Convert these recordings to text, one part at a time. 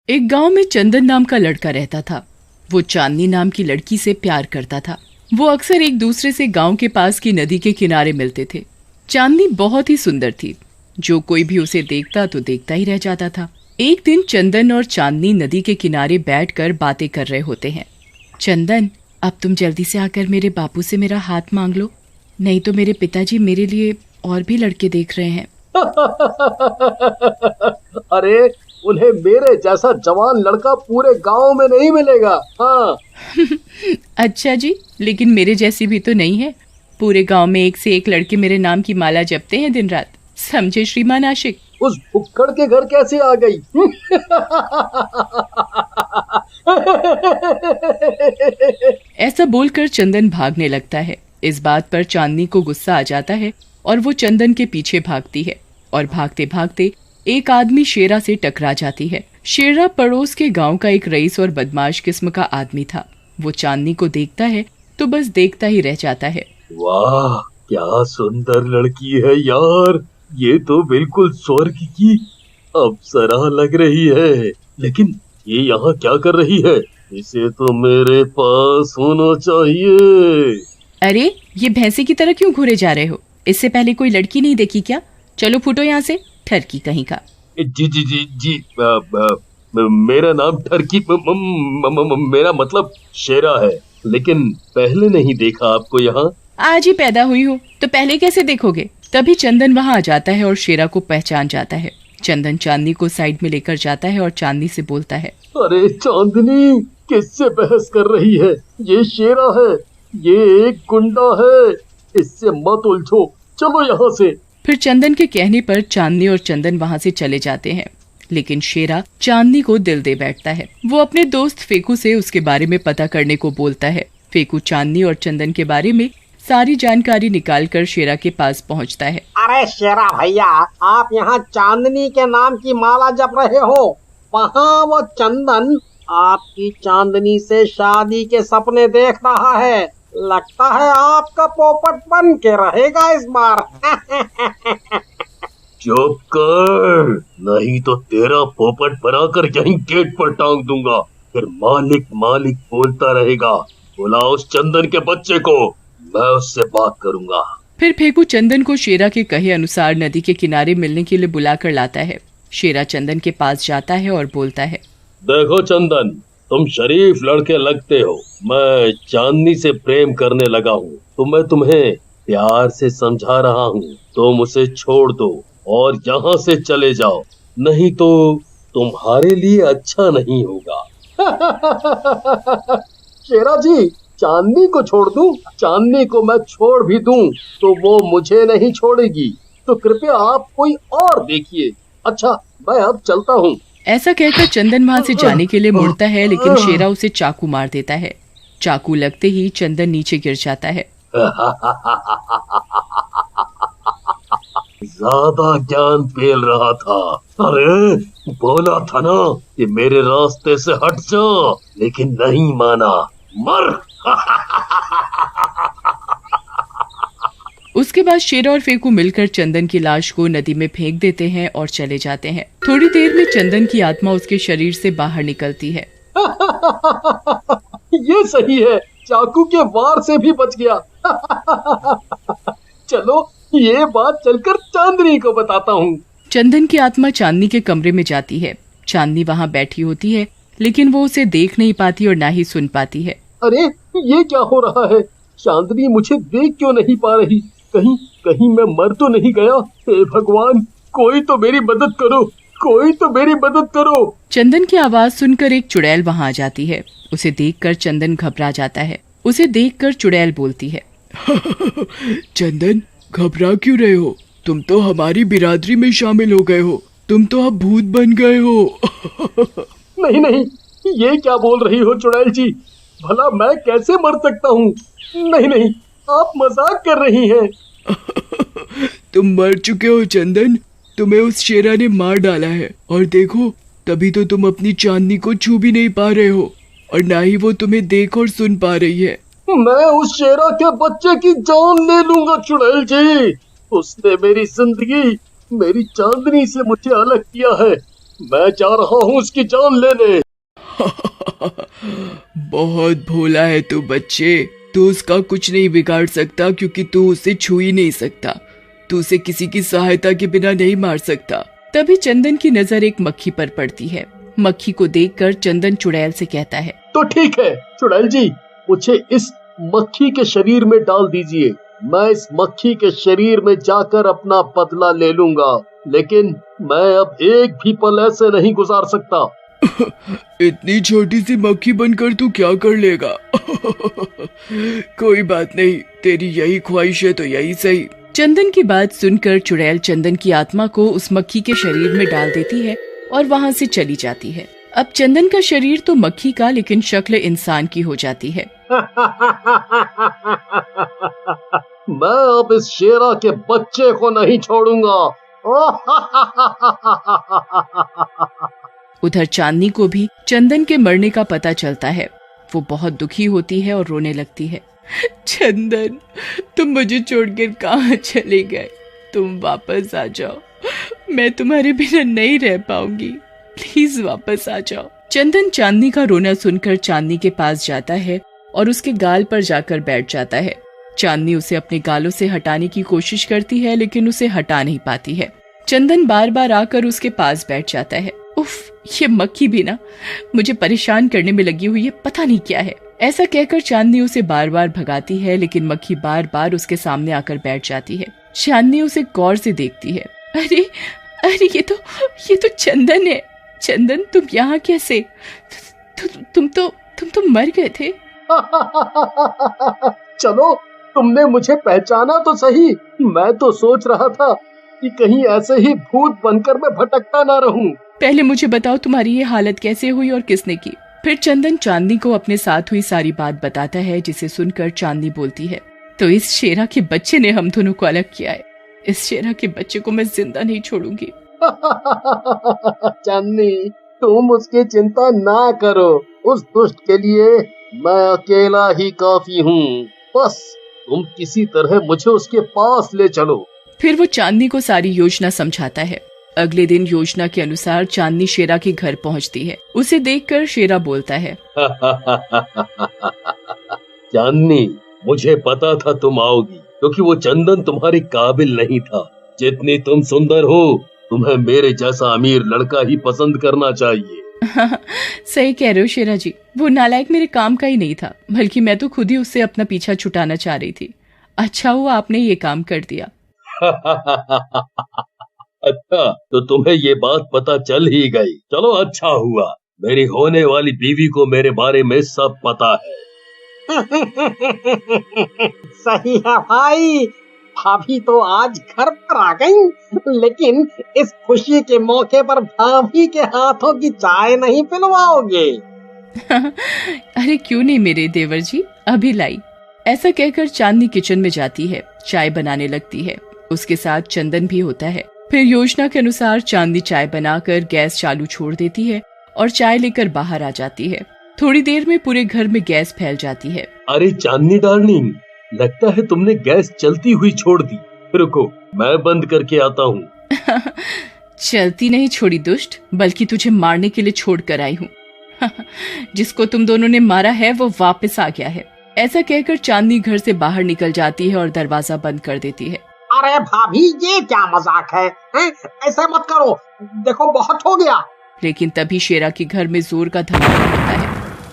एक गांव में चंदन नाम का लड़का रहता था। वो चांदनी नाम की लड़की से प्यार करता था। वो अक्सर एक दूसरे से गांव के पास की नदी के किनारे मिलते थे। चांदनी बहुत ही सुंदर थी। जो कोई भी उसे देखता तो देखता ही रह जाता था। एक दिन चंदन और चांदनी नदी के किनारे बैठकर बातें कर रहे होते हैं। चंदन, अब तुम जल्दी से आकर मेरे बापू से मेरा हाथ मांग लो, नहीं तो मेरे पिताजी मेरे लिए और भी लड़के देख रहे हैं। अरे, उन्हें मेरे जैसा जवान लड़का पूरे गांव में नहीं मिलेगा। हाँ। अच्छा जी, लेकिन मेरे जैसी भी तो नहीं है। पूरे गांव में एक से एक लड़के मेरे नाम की माला जपते हैं दिन रात। समझे श्रीमान आशिक? उस भुक्कड़ के घर कैसे आ गई? ऐसा बोलकर चंदन भागने लगता है। इस बात पर चांदनी को गुस्सा आ जाता है और वो चंदन के पीछे भागती है और भागते भागते एक आदमी शेरा से टकरा जाती है। शेरा पड़ोस के गांव का एक रईस और बदमाश किस्म का आदमी था। वो चांदनी को देखता है तो बस देखता ही रह जाता है। वाह, क्या सुंदर लड़की है यार, ये तो बिल्कुल स्वर्ग की अप्सरा लग रही है। लेकिन ये यहाँ क्या कर रही है? इसे तो मेरे पास होना चाहिए। अरे, ये भैंसे की तरह क्यों घूरे जा रहे हो? इससे पहले कोई लड़की नहीं देखी क्या? चलो फूटो यहाँ से, ठरकी कहीं का। जी जी जी जी, मेरा नाम ठरकी, मेरा मतलब शेरा है, लेकिन पहले नहीं देखा आपको यहाँ। आज ही पैदा हुई हो तो पहले कैसे देखोगे? तभी चंदन वहाँ आ जाता है और शेरा को पहचान जाता है। चंदन चांदनी को साइड में लेकर जाता है और चांदनी से बोलता है, अरे चांदनी, किससे बहस कर रही है? ये शेरा है, ये एक गुंडा है, इससे मत उलझो, चलो यहाँ से। फिर चंदन के कहने पर चांदनी और चंदन वहाँ से चले जाते हैं। लेकिन शेरा चांदनी को दिल दे बैठता है। वो अपने दोस्त फेकू से उसके बारे में पता करने को बोलता है। फेकू चांदनी और चंदन के बारे में सारी जानकारी निकालकर शेरा के पास पहुँचता है। अरे शेरा भैया, आप यहाँ चांदनी के नाम की माला जप रहे हो। वहाँ वो चंदन आपकी चांदनी से शादी के सपने देख रहा है। लगता है आपका पोपट बन के रहेगा इस बार। चुप कर, नहीं तो तेरा पोपट बनाकर यहीं गेट पर टांग दूंगा। फिर मालिक मालिक बोलता रहेगा। बुलाओ उस चंदन के बच्चे को, मैं उससे बात करूंगा। फिर फेकू चंदन को शेरा के कहे अनुसार नदी के किनारे मिलने के लिए बुलाकर लाता है। शेरा चंदन के पास जाता है और बोलता है, देखो चंदन, तुम शरीफ लड़के लगते हो। मैं चांदनी से प्रेम करने लगा हूँ, तो मैं तुम्हें प्यार से समझा रहा हूँ। तुम उसे छोड़ दो और यहाँ से चले जाओ, नहीं तो तुम्हारे लिए अच्छा नहीं होगा। शेरा जी, चांदनी को छोड़ दूं? चांदनी को मैं छोड़ भी दूं तो वो मुझे नहीं छोड़ेगी, तो कृपया आप कोई और देखिए। अच्छा, मैं अब चलता हूँ। ऐसा कहकर चंदन वहाँ से जाने के लिए मुड़ता है, लेकिन शेरा उसे चाकू मार देता है। चाकू लगते ही चंदन नीचे गिर जाता है। ज्यादा ज्ञान फेल रहा था। अरे, बोला था ना कि मेरे रास्ते से हट जा, लेकिन नहीं माना। मर। उसके बाद शेरा और फेकू मिलकर चंदन की लाश को नदी में फेंक देते हैं और चले जाते हैं। थोड़ी देर में चंदन की आत्मा उसके शरीर से बाहर निकलती है। ये सही है, चाकू के वार से भी बच गया। चलो, ये बात चलकर चांदनी को बताता हूँ। चंदन की आत्मा चांदनी के कमरे में जाती है। चांदनी वहाँ बैठी होती है, लेकिन वो उसे देख नहीं पाती और ना ही सुन पाती है। अरे, ये क्या हो रहा है? चांदनी मुझे देख क्यों नहीं पा रही? कहीं मैं मर तो नहीं गया? हे भगवान, कोई तो मेरी मदद करो, कोई तो मेरी मदद करो। चंदन की आवाज सुनकर एक चुड़ैल वहाँ आ जाती है। उसे देखकर चंदन घबरा जाता है। उसे देखकर चुड़ैल बोलती है, चंदन, घबरा क्यों रहे हो? तुम तो हमारी बिरादरी में शामिल हो गए हो। तुम तो अब भूत बन गए हो। नहीं नहीं, ये क्या बोल रही हो चुड़ैल जी? भला मैं कैसे मर सकता हूँ? नहीं नहीं, आप मजाक कर रही हैं। तुम मर चुके हो चंदन। तुम्हें उस शेरा ने मार डाला है, और देखो, तभी तो तुम अपनी चांदनी को छू भी नहीं पा रहे हो, और ना ही वो तुम्हें देख और सुन पा रही है। मैं उस शेरा के बच्चे की जान ले लूंगा चुड़ैल जी। उसने मेरी जिंदगी, मेरी चांदनी से मुझे अलग किया है। मैं जा रहा हूँ उसकी जान लेने। बहुत भोला है तू बच्चे, तू उसका कुछ नहीं बिगाड़ सकता क्योंकि तू उसे छू ही नहीं सकता। तू उसे किसी की सहायता के बिना नहीं मार सकता। तभी चंदन की नजर एक मक्खी पर पड़ती है। मक्खी को देखकर चंदन चुड़ैल से कहता है, तो ठीक है चुड़ैल जी, मुझे इस मक्खी के शरीर में डाल दीजिए। मैं इस मक्खी के शरीर में जाकर अपना बदला ले लूंगा, लेकिन मैं अब एक भी पल ऐसे नहीं गुजार सकता। इतनी छोटी सी मक्खी बनकर तू क्या कर लेगा? कोई बात नहीं, तेरी यही ख्वाहिश है तो यही सही। चंदन की बात सुनकर चुड़ैल चंदन की आत्मा को उस मक्खी के शरीर में डाल देती है और वहाँ से चली जाती है। अब चंदन का शरीर तो मक्खी का, लेकिन शक्ल इंसान की हो जाती है। मैं अब इस शेरा के बच्चे को नहीं छोड़ूंगा। उधर चांदनी को भी चंदन के मरने का पता चलता है। वो बहुत दुखी होती है और रोने लगती है। चंदन, तुम मुझे छोड़कर कहाँ चले गए? तुम वापस आ जाओ, मैं तुम्हारे बिना नहीं रह पाऊंगी। प्लीज वापस आ जाओ। चंदन चांदनी का रोना सुनकर चांदनी के पास जाता है और उसके गाल पर जाकर बैठ जाता है। चांदनी उसे अपने गालों से हटाने की कोशिश करती है, लेकिन उसे हटा नहीं पाती है। चंदन बार बार आकर उसके पास बैठ जाता है। उफ, ये मक्खी भी ना मुझे परेशान करने में लगी हुई है, पता नहीं क्या है। ऐसा कहकर चांदनी उसे बार बार भगाती है, लेकिन मक्खी बार बार उसके सामने आकर बैठ जाती है। चांदनी उसे गौर से देखती है। अरे अरे, ये तो चंदन है। चंदन, तुम यहाँ कैसे? तुम तो मर गए थे। चलो, तुमने मुझे पहचाना तो सही। मैं तो सोच रहा था कि कहीं ऐसे ही भूत बनकर मैं भटकता ना रहूं। पहले मुझे बताओ तुम्हारी ये हालत कैसे हुई और किसने की? फिर चंदन चांदनी को अपने साथ हुई सारी बात बताता है, जिसे सुनकर चांदनी बोलती है, तो इस शेरा के बच्चे ने हम दोनों को अलग किया है। इस शेरा के बच्चे को मैं जिंदा नहीं छोड़ूंगी। चांदनी, तुम उसकी चिंता ना करो। उस दुष्ट के लिए मैं अकेला ही काफी हूँ। बस तुम किसी तरह मुझे उसके पास ले चलो। फिर वो चांदनी को सारी योजना समझाता है। अगले दिन योजना के अनुसार चांदनी शेरा के घर पहुंचती है। उसे देखकर शेरा बोलता है, चांदनी, मुझे पता था तुम आओगी, क्योंकि वो चंदन तुम्हारी काबिल नहीं था। जितनी तुम सुंदर हो, तुम्हें मेरे जैसा अमीर लड़का ही पसंद करना चाहिए। सही कह रहे हो शेरा जी, वो नालायक मेरे काम का ही नहीं था, बल्कि मैं तो खुद ही उससे अपना पीछा छुटाना चाह रही थी। अच्छा हुआ आपने ये काम कर दिया। अच्छा, तो तुम्हें ये बात पता चल ही गई। चलो, अच्छा हुआ। मेरी होने वाली बीवी को मेरे बारे में सब पता है। सही है भाई, भाभी तो आज घर पर आ गई, लेकिन इस खुशी के मौके पर भाभी के हाथों की चाय नहीं पिलवाओगे? अरे क्यों नहीं मेरे देवर जी, अभी लाई। ऐसा कहकर चांदनी किचन में जाती है, चाय बनाने लगती है। उसके साथ चंदन भी होता है। फिर योजना के अनुसार चांदनी चाय बनाकर गैस चालू छोड़ देती है और चाय लेकर बाहर आ जाती है। थोड़ी देर में पूरे घर में गैस फैल जाती है। अरे चांदनी डार्लिंग, लगता है तुमने गैस चलती हुई छोड़ दी। रुको, मैं बंद करके आता हूँ। चलती नहीं छोड़ी दुष्ट, बल्कि तुझे मारने के लिए छोड़ कर आई हूँ। जिसको तुम दोनों ने मारा है वो वापस आ गया है। ऐसा कहकर चांदनी घर से बाहर निकल जाती है और दरवाजा बंद कर देती है। अरे भाभी, ये क्या मजाक है? ऐसे मत करो, देखो बहुत हो गया। लेकिन तभी शेरा के घर में जोर का धमाका होता है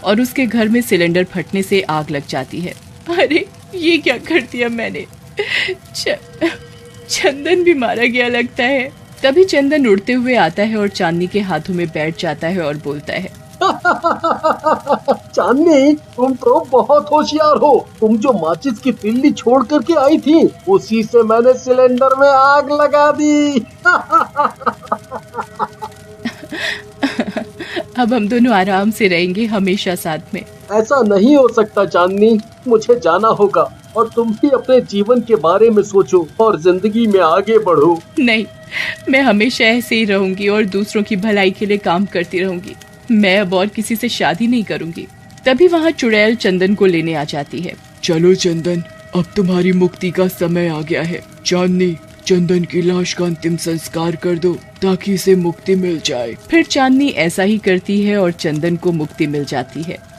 और उसके घर में सिलेंडर फटने से आग लग जाती है। अरे ये क्या कर दिया मैंने? चंदन भी मारा गया लगता है। तभी चंदन उड़ते हुए आता है और चांदनी के हाथों में बैठ जाता है और बोलता है, चांदनी, तुम तो बहुत होशियार हो। तुम जो माचिस की तिल्ली छोड़ करके आई थी, उसी से मैंने सिलेंडर में आग लगा दी। अब हम दोनों आराम से रहेंगे हमेशा साथ में। ऐसा नहीं हो सकता चांदनी, मुझे जाना होगा और तुम भी अपने जीवन के बारे में सोचो और जिंदगी में आगे बढ़ो। नहीं, मैं हमेशा ऐसे ही रहूंगी और दूसरों की भलाई के लिए काम करती रहूंगी। मैं अब और किसी से शादी नहीं करूंगी। तभी वहाँ चुड़ैल चंदन को लेने आ जाती है। चलो चंदन, अब तुम्हारी मुक्ति का समय आ गया है। चांदनी, चंदन की लाश का अंतिम संस्कार कर दो ताकि इसे मुक्ति मिल जाए। फिर चांदनी ऐसा ही करती है और चंदन को मुक्ति मिल जाती है।